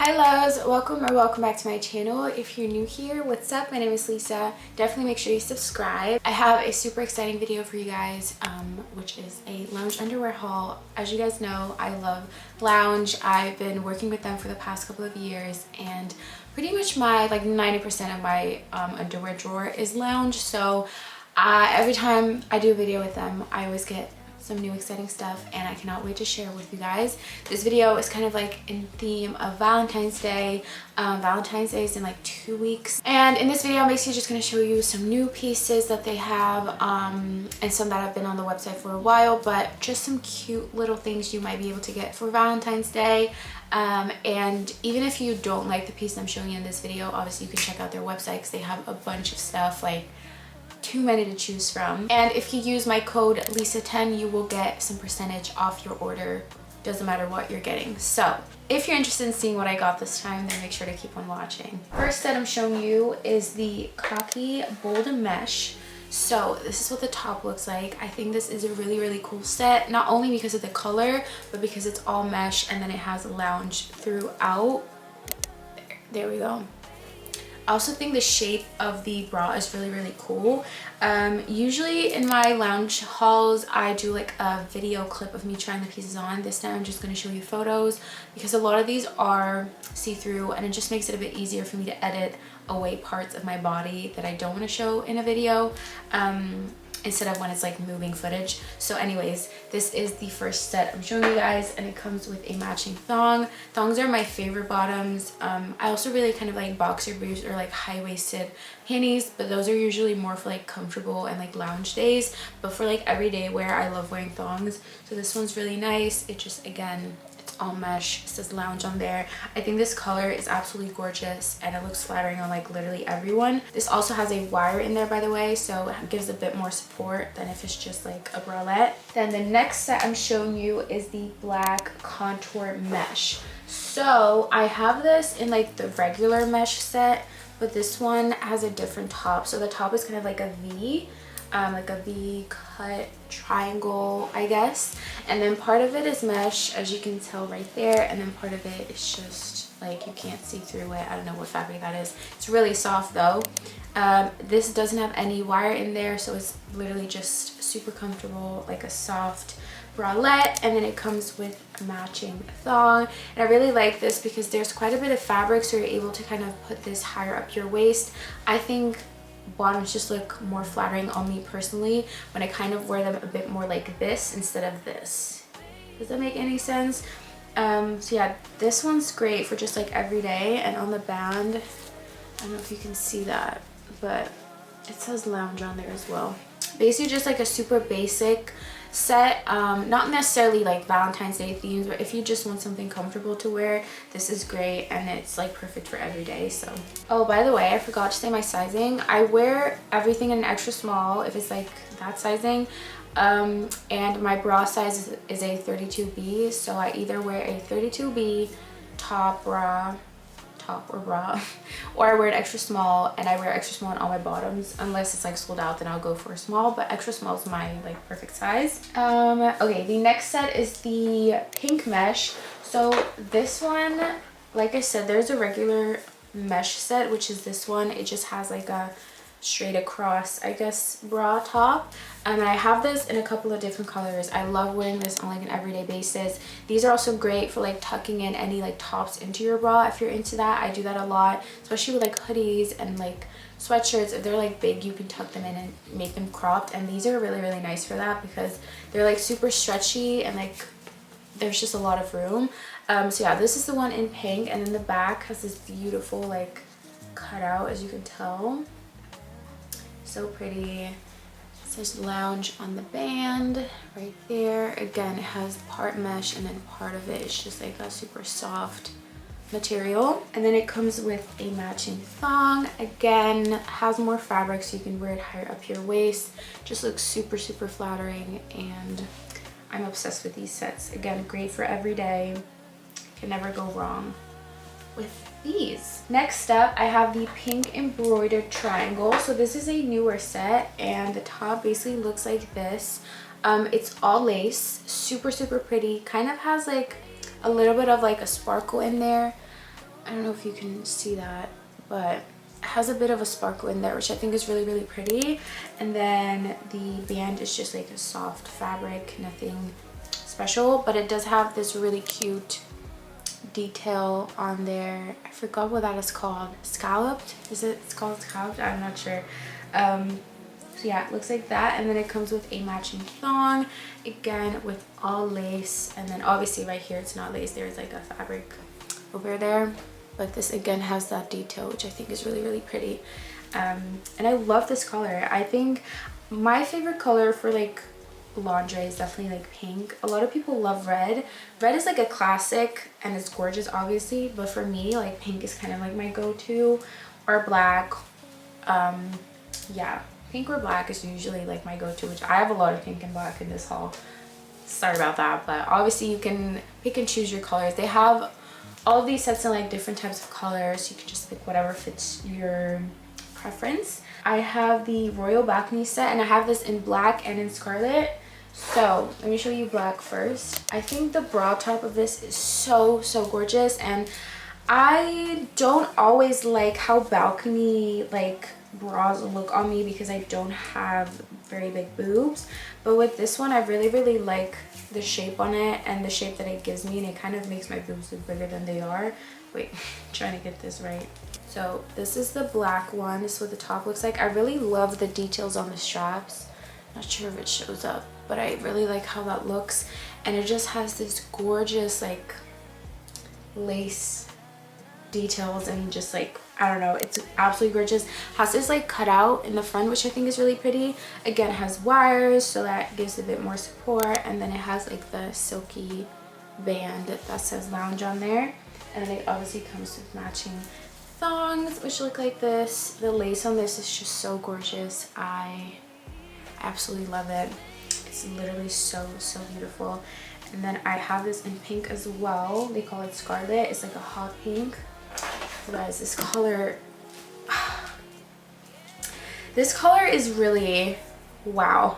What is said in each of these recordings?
Hi loves, welcome back to my channel. If you're new here, what's up? My name is Lisa. Definitely make sure you subscribe. I have a super exciting video for you guys, which is a lounge underwear haul. As you guys know, I love lounge. I've been working with them for the past couple of years, and pretty much my 90% of my underwear drawer is lounge. So every time I do a video with them, I always get some new exciting stuff, and I cannot wait to share with you guys. This video is kind of like in theme of Valentine's Day. Valentine's Day is in like 2 weeks, and in this video I'm basically just going to show you some new pieces that they have, and some that have been on the website for a while, but just some cute little things you might be able to get for Valentine's Day. And even if you don't like the piece I'm showing you in this video, obviously you can check out their website because they have a bunch of stuff, like too many to choose from. And if you use my code Lisa10, you will get some percentage off your order. Doesn't matter what you're getting. So if you're interested in seeing what I got this time, then make sure to keep on watching. First set I'm showing you is the Khaki Bold Mesh. So this is what the top looks like. I think this is a really cool set, not only because of the color, but because it's all mesh and then it has lounge throughout. There we go. I also think the shape of the bra is really cool. Usually in my lounge hauls, I do like a video clip of me trying the pieces on. This time I'm just going to show you photos because a lot of these are see-through, and it just makes it a bit easier for me to edit away parts of my body that I don't want to show in a video, instead of when it's like moving footage. So anyways, this is the first set I'm showing you guys, and it comes with a matching thong. Thongs are my favorite bottoms. I also really kind of like boxer briefs or like high-waisted panties, but those are usually more for like comfortable and like lounge days. But for like everyday wear, I love wearing thongs. So this one's really nice. It just, again, all mesh. It says lounge on there. I think this color is absolutely gorgeous, and it looks flattering on like literally everyone. This also has a wire in there, by the way, so it gives a bit more support than if it's just like a bralette. Then the next set I'm showing you is the black contour mesh. So I have this in like the regular mesh set, but this one has a different top. So the top is kind of like a V, like a V cut triangle, I guess, and then part of it is mesh, as you can tell right there, and then part of it is just like you can't see through it. I don't know what fabric that is. It's really soft though. This doesn't have any wire in there, so it's literally just super comfortable, like a soft bralette. And then it comes with a matching thong, and I really like this because there's quite a bit of fabric, so you're able to kind of put this higher up your waist. I think bottoms just look more flattering on me personally when I kind of wear them a bit more like this instead of this. Does that make any sense? So yeah, this one's great for just like every day. And on the band, I don't know if you can see that, but it says lounge on there as well. Basically just like a super basic set, not necessarily like Valentine's Day themes, but if you just want something comfortable to wear, this is great, and it's like perfect for every day. So, oh, by the way, I forgot to say my sizing. I wear everything in an extra small if it's like that sizing, and my bra size is a 32B, so I either wear a 32B top or bra, or I wear an extra small, and I wear extra small on all my bottoms. Unless it's like sold out, then I'll go for a small, but extra small is my like perfect size. Okay, the next set is the pink mesh. So this one, like I said, there's a regular mesh set, which is this one. It just has like a straight across, I guess, bra top, and I have this in a couple of different colors. I love wearing this on like an everyday basis. These are also great for like tucking in any like tops into your bra if you're into that. I do that a lot, especially with like hoodies and like sweatshirts. If they're like big, you can tuck them in and make them cropped, and these are really nice for that because they're like super stretchy and like there's just a lot of room. So yeah, this is the one in pink, and then the back has this beautiful like cutout, as you can tell. So pretty. It says lounge on the band right there. Again, it has part mesh, and then part of it is just like a super soft material. And then it comes with a matching thong. Again, has more fabric, so you can wear it higher up your waist. Just looks super flattering, and I'm obsessed with these sets. Again, great for every day. Can never go wrong with these. Next up, I have the pink embroidered triangle. So this is a newer set, and the top basically looks like this. It's all lace, super pretty. Kind of has like a little bit of like a sparkle in there. I don't know if you can see that, but it has a bit of a sparkle in there, which I think is really, really pretty. And then the band is just like a soft fabric, nothing special, but it does have this really cute detail on there. I forgot what that is called. Scalloped? It's called scalloped? I'm not sure. So yeah, it looks like that. And then it comes with a matching thong, again with all lace. And then obviously right here it's not lace, there's like a fabric over there. But this again has that detail, which I think is really, really pretty. And I love this color. I think my favorite color for like lingerie is definitely like pink. A lot of people love red. Red is like a classic and it's gorgeous obviously, but for me like pink is kind of like my go-to, or black. Yeah, pink or black is usually like my go-to, which I have a lot of pink and black in this haul. Sorry about that, but obviously you can pick and choose your colors. They have all of these sets in like different types of colors. You can just pick whatever fits your preference. I have the Royal Balcony set and I have this in black and in scarlet. So let me show you black first. I think the bra top of this is so gorgeous, and I don't always like how balcony like bras look on me because I don't have very big boobs, but with this one I really like the shape on it and the shape that it gives me, and it kind of makes my boobs look bigger than they are. Wait, I'm trying to get this right. So this is the black one. This is what the top looks like. I really love the details on the straps. Not sure if it shows up, but I really like how that looks. And it just has this gorgeous like lace details and just like, I don't know, it's absolutely gorgeous. Has this like cutout in the front, which I think is really pretty. Again, it has wires, so that gives a bit more support. And then it has like the silky band that says lounge on there. And then it obviously comes with matching thongs, which look like this. The lace on this is just so gorgeous. I absolutely love it. It's literally so beautiful. And then I have this in pink as well. They call it scarlet. It's like a hot pink. So guys, this color is really wow.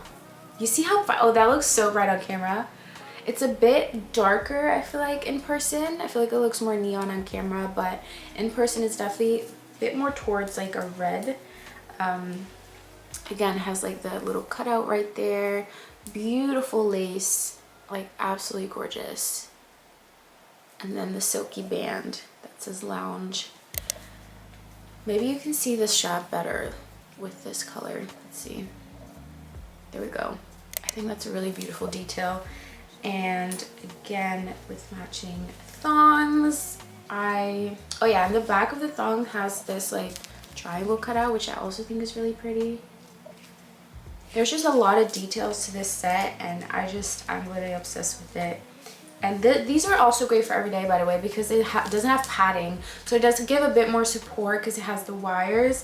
You see how oh, that looks so bright on camera. It's a bit darker, I feel like, in person. I feel like it looks more neon on camera, but in person it's definitely a bit more towards like a red. Again, it has like the little cutout right there. Beautiful lace, like absolutely gorgeous. And then the silky band that says lounge. Maybe you can see the strap better with this color. Let's see. There we go. I think that's a really beautiful detail. And again, with matching thongs, oh yeah, and the back of the thong has this like triangle cutout, which I also think is really pretty. There's just a lot of details to this set, and I'm really obsessed with it. And these are also great for every day, by the way, because it doesn't have padding, so it does give a bit more support because it has the wires,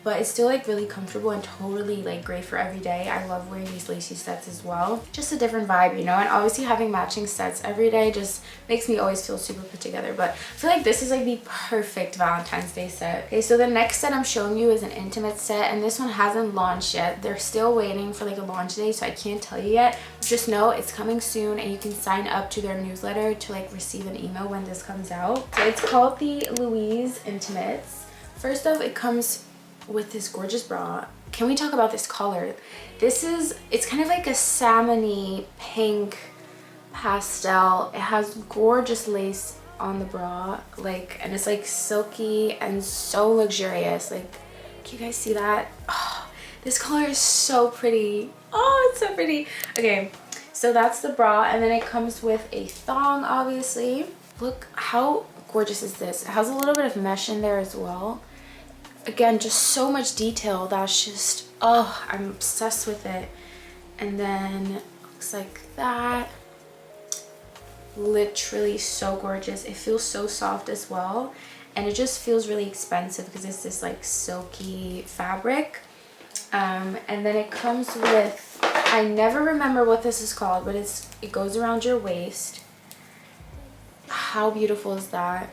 but it's still like really comfortable and totally like great for every day. I love wearing these lacy sets as well. Just a different vibe, you know, and obviously having matching sets every day just makes me always feel super put together. But I feel like this is like the perfect Valentine's Day set. Okay, so the next set I'm showing you is an intimate set, and this one hasn't launched yet. They're still waiting for like a launch day, so I can't tell you yet. Just know it's coming soon, and you can sign up to their newsletter to like receive an email when this comes out. So it's called the Louise Intimates. First off, it comes with this gorgeous bra. Can we talk about this color? It's kind of like a salmon-y pink pastel. It has gorgeous lace on the bra, like, and it's like silky and so luxurious. Like, can you guys see that? Oh, this color is so pretty. Oh, it's so pretty. Okay, so that's the bra, and then it comes with a thong, obviously. Look how gorgeous is this. It has a little bit of mesh in there as well. Again, just so much detail that's just, oh, I'm obsessed with it. And then looks like that. Literally so gorgeous. It feels so soft as well, and it just feels really expensive because it's this like silky fabric. And then it comes with, I never remember what this is called, but it goes around your waist. How beautiful is that?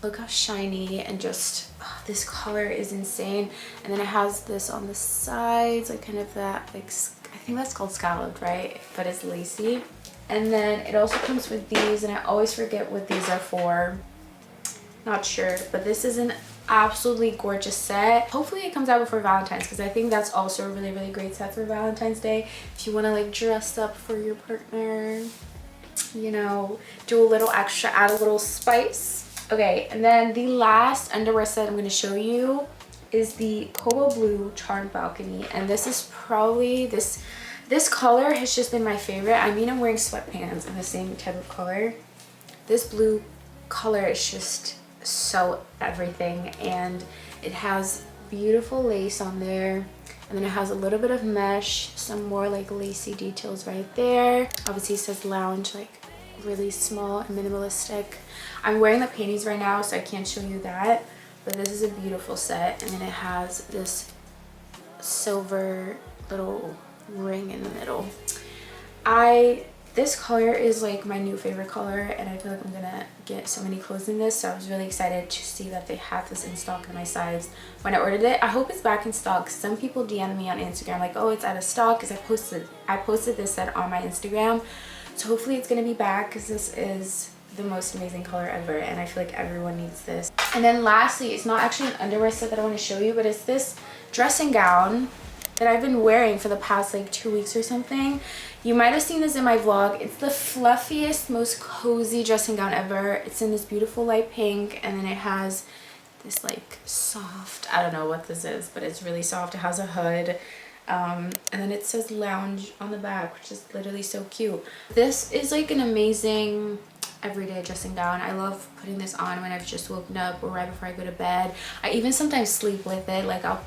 Look how shiny, and just this color is insane. And then it has this on the sides, like kind of that, like, I think that's called scalloped, right? But it's lacy. And then it also comes with these, and I always forget what these are for. not sure, but this is an absolutely gorgeous set. Hopefully it comes out before Valentine's, because I think that's also a really great set for Valentine's Day if you want to like dress up for your partner, you know, do a little extra, add a little spice. Okay, and then the last underwear set I'm going to show you is the Cobo Blue Charmed Balcony, and this is probably this color has just been my favorite. I mean, I'm wearing sweatpants in the same type of color. This blue color is just so everything, and it has beautiful lace on there, and then it has a little bit of mesh, some more like lacy details right there. Obviously it says lounge, like really small and minimalistic. I'm wearing the panties right now, so I can't show you that, but this is a beautiful set. And then it has this silver little ring in the middle. This color is like my new favorite color, and I feel like I'm gonna get so many clothes in this, so I was really excited to see that they have this in stock in my size when I ordered it. I hope it's back in stock. Some people DM me on Instagram like, oh, it's out of stock, because I posted this set on my Instagram, so hopefully it's gonna be back, because this is the most amazing color ever, and I feel like everyone needs this. And then lastly, it's not actually an underwear set that I want to show you, but it's this dressing gown that I've been wearing for the past like 2 weeks or something. You might have seen this in my vlog. It's the fluffiest, most cozy dressing gown ever. It's in this beautiful light pink, and then it has this like soft, I don't know what this is, but it's really soft. It has a hood, and then it says lounge on the back, which is literally so cute. This is like an amazing everyday dressing gown. I love putting this on when I've just woken up or right before I go to bed. I even sometimes sleep with it. Like I'll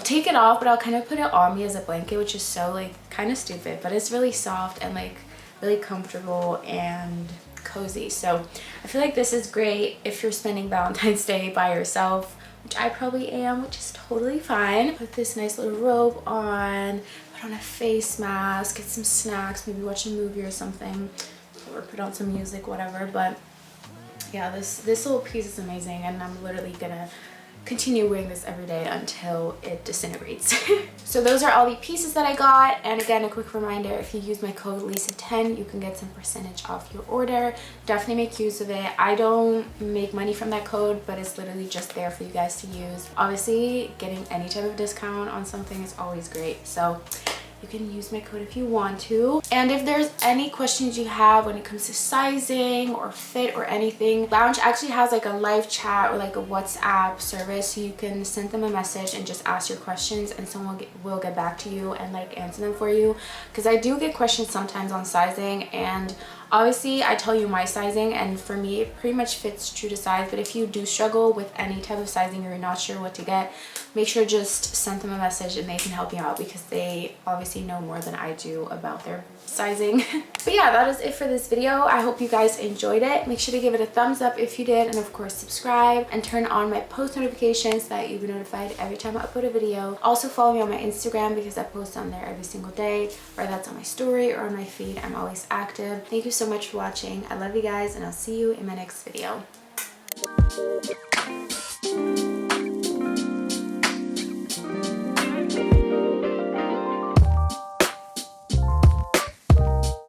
take it off, but I'll kind of put it on me as a blanket, which is so like kind of stupid, but it's really soft and like really comfortable and cozy. So I feel like this is great if you're spending Valentine's Day by yourself, which I probably am, which is totally fine. Put this nice little robe on, put on a face mask, get some snacks, maybe watch a movie or something, or put on some music, whatever. But yeah, this little piece is amazing, and I'm literally gonna continue wearing this every day until it disintegrates. So those are all the pieces that I got, and again, a quick reminder, if you use my code Lisa10, you can get some percentage off your order. Definitely make use of it. I don't make money from that code, but it's literally just there for you guys to use. Obviously, getting any type of discount on something is always great, so you can use my code if you want to. And if there's any questions you have when it comes to sizing or fit or anything, Lounge actually has like a live chat or like a WhatsApp service, so you can send them a message and just ask your questions, and someone will get back to you and like answer them for you. Because I do get questions sometimes on sizing, and obviously I tell you my sizing, and for me it pretty much fits true to size. But if you do struggle with any type of sizing or you're not sure what to get, make sure just send them a message and they can help you out, because they obviously know more than I do about their sizing. But yeah, that is it for this video. I hope you guys enjoyed it. Make sure to give it a thumbs up if you did, and of course subscribe and turn on my post notifications so that you'll be notified every time I upload a video. Also follow me on my Instagram, because I post on there every single day, whether that's on my story or on my feed. I'm always active. Thank you so much for watching. I love you guys, and I'll see you in my next video.